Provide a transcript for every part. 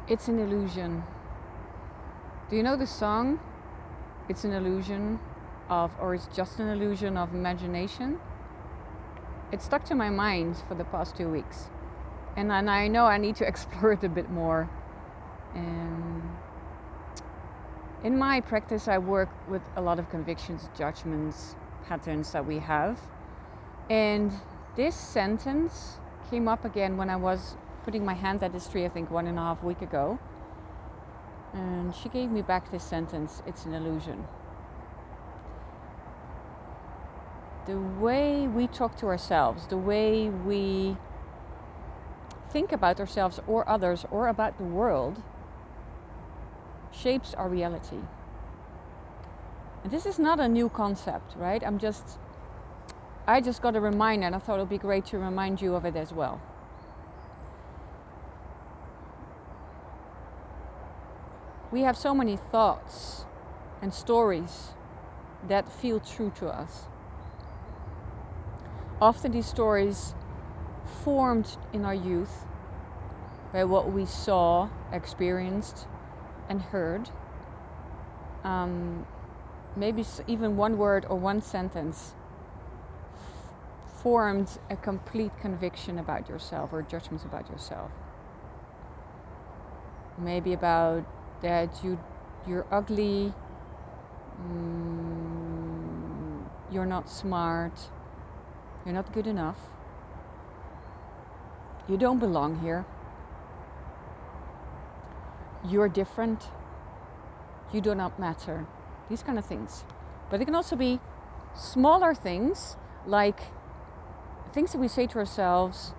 It's an illusion. Do you know the song? It's an illusion of, or it's just an illusion of imagination. It stuck to my mind for the past 2 weeks. And I know I need to explore it a bit more. In my practice, I work with a lot of convictions, judgments, patterns that we have. And this sentence came up again when I was putting my hand at this tree, I think 1.5 weeks ago. And she gave me back this sentence, it's an illusion. The way we talk to ourselves, the way we think about ourselves or others or about the world shapes our reality. And this is not a new concept, right? I just got a reminder and I thought it would be great to remind you of it as well. We have so many thoughts and stories that feel true to us. Often these stories formed in our youth by what we saw, experienced, and heard. Maybe even one word or one sentence formed a complete conviction about yourself or judgments about yourself. Maybe about that you're ugly, you're not smart, you're not good enough, you don't belong here, you're different, you do not matter, these kind of things. But it can also be smaller things, like things that we say to ourselves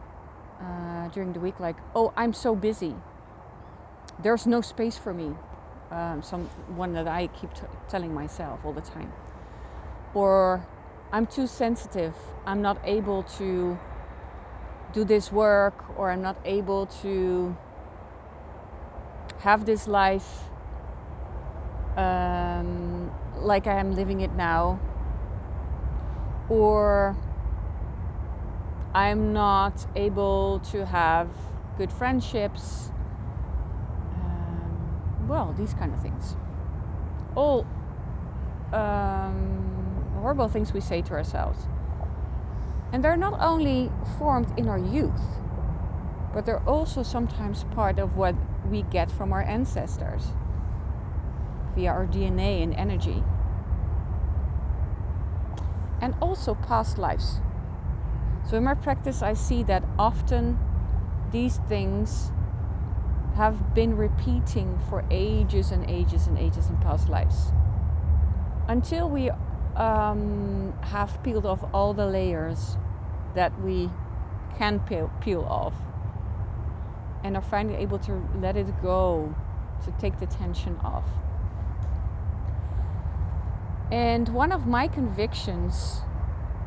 during the week, like, oh, I'm so busy, there's no space for me. One that I keep telling myself all the time. Or I'm too sensitive, I'm not able to do this work, or I'm not able to have this life like I am living it now. Or I'm not able to have good friendships. Well, these kind of things. All horrible things we say to ourselves. And they're not only formed in our youth, but they're also sometimes part of what we get from our ancestors via our DNA and energy. And also past lives. So in my practice, I see that often these things have been repeating for ages and ages and ages in past lives. Until we have peeled off all the layers that we can peel off and are finally able to let it go, to take the tension off. And one of my convictions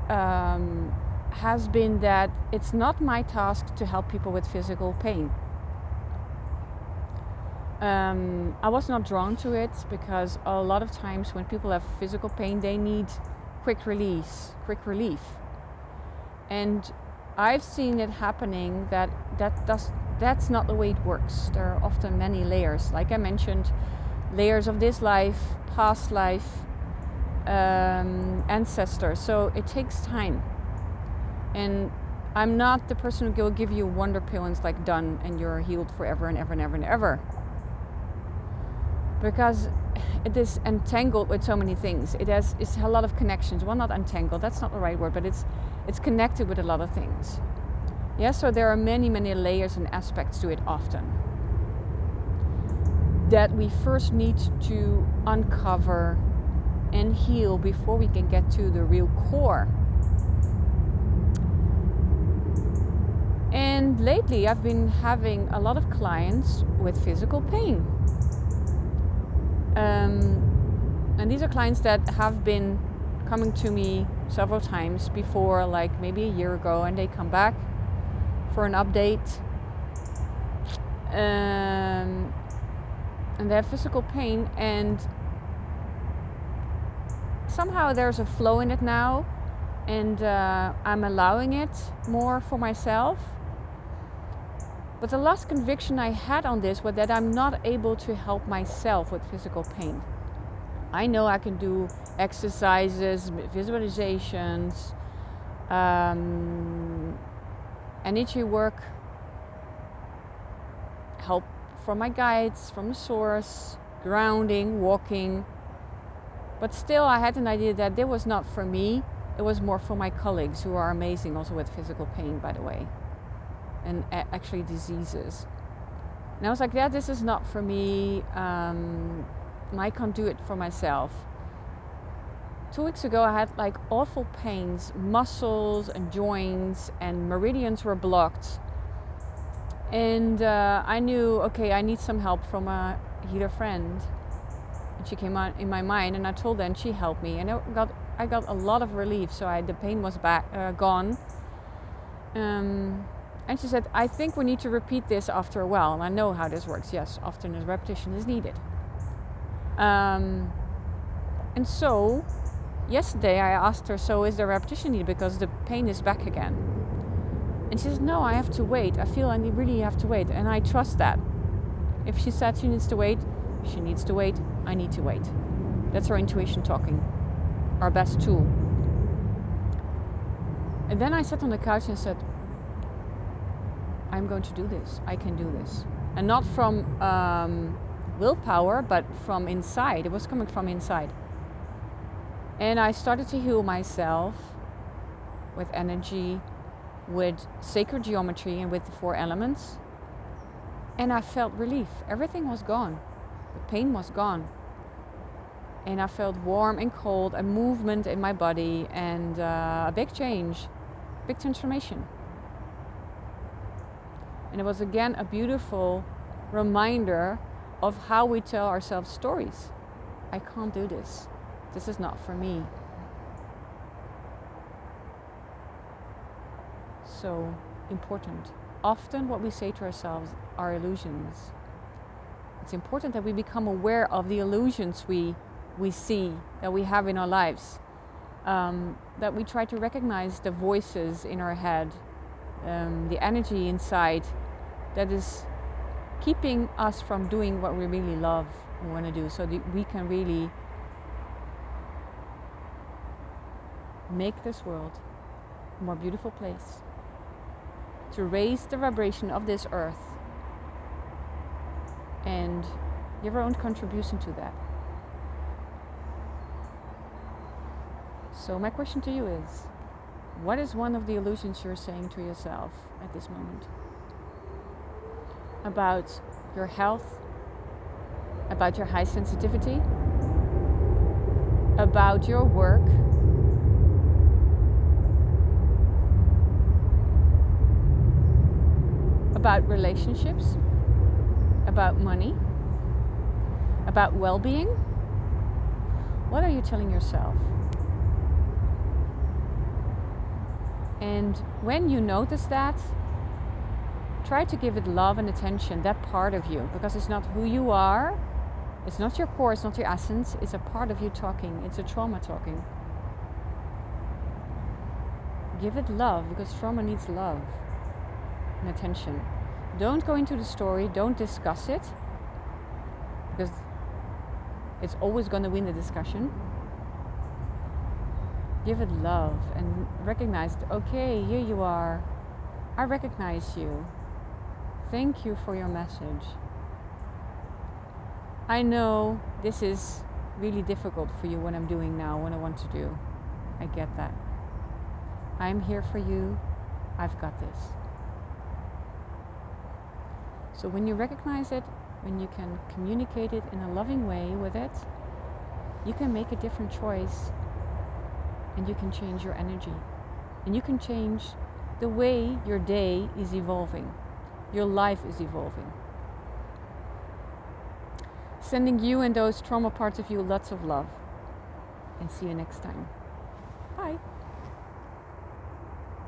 has been that it's not my task to help people with physical pain. I was not drawn to it because a lot of times when people have physical pain, they need quick relief. And I've seen it happening that's not the way it works. There are often many layers, like I mentioned, layers of this life, past life, ancestors. So it takes time. And I'm not the person who will give you a wonder pill and it's like done and you're healed forever and ever and ever and ever. Because it is entangled with so many things. It's a lot of connections. Well, not entangled, that's not the right word, but it's connected with a lot of things. Yeah, so there are many, many layers and aspects to it often that we first need to uncover and heal before we can get to the real core. And lately I've been having a lot of clients with physical pain. And these are clients that have been coming to me several times before, like maybe a year ago, and they come back for an update. And they have physical pain, and somehow there's a flow in it now, and I'm allowing it more for myself. But the last conviction I had on this was that I'm not able to help myself with physical pain. I know I can do exercises, visualizations, energy work, help from my guides, from the source, grounding, walking. But still I had an idea that it was not for me. It was more for my colleagues, who are amazing also with physical pain, by the way, and actually diseases. And I was like, yeah, this is not for me. I can't do it for myself. 2 weeks ago I had like awful pains, muscles and joints, and meridians were blocked. And I knew, okay, I need some help from a healer friend. And she came out in my mind, and I told her, and she helped me. And I got a lot of relief, so the pain was gone. And she said, I think we need to repeat this after a while. And I know how this works. Yes, often a repetition is needed. And so yesterday I asked her, so is there repetition needed because the pain is back again? And she says, no, I have to wait. I feel I really have to wait. And I trust that. If she said she needs to wait, she needs to wait. I need to wait. That's our intuition talking, our best tool. And then I sat on the couch and said, I'm going to do this. I can do this. And not from willpower, but from inside. It was coming from inside. And I started to heal myself with energy, with sacred geometry, and with the 4 elements. And I felt relief. Everything was gone. The pain was gone. And I felt warm and cold, a movement in my body, and a big change, big transformation. And it was again a beautiful reminder of how we tell ourselves stories. I can't do this. This is not for me. So important. Often what we say to ourselves are illusions. It's important that we become aware of the illusions we see, that we have in our lives. That we try to recognize the voices in our head, the energy inside that is keeping us from doing what we really love and want to do, so that we can really make this world a more beautiful place, to raise the vibration of this earth and give our own contribution to that. So my question to you is, what is one of the illusions you're saying to yourself at this moment? About your health, about your high sensitivity, about your work, about relationships, about money, about well-being? What are you telling yourself? And when you notice that, try to give it love and attention, that part of you, because it's not who you are, it's not your core, it's not your essence, it's a part of you talking, it's a trauma talking. Give it love, because trauma needs love and attention. Don't go into the story, don't discuss it, because it's always going to win the discussion. Give it love and recognize, okay, here you are. I recognize you. Thank you for your message. I know this is really difficult for you what I'm doing now, what I want to do. I get that. I'm here for you. I've got this. So when you recognize it, when you can communicate it in a loving way with it, you can make a different choice, and you can change your energy. And you can change the way your day is evolving. Your life is evolving. Sending you and those trauma parts of you lots of love. And see you next time. Bye.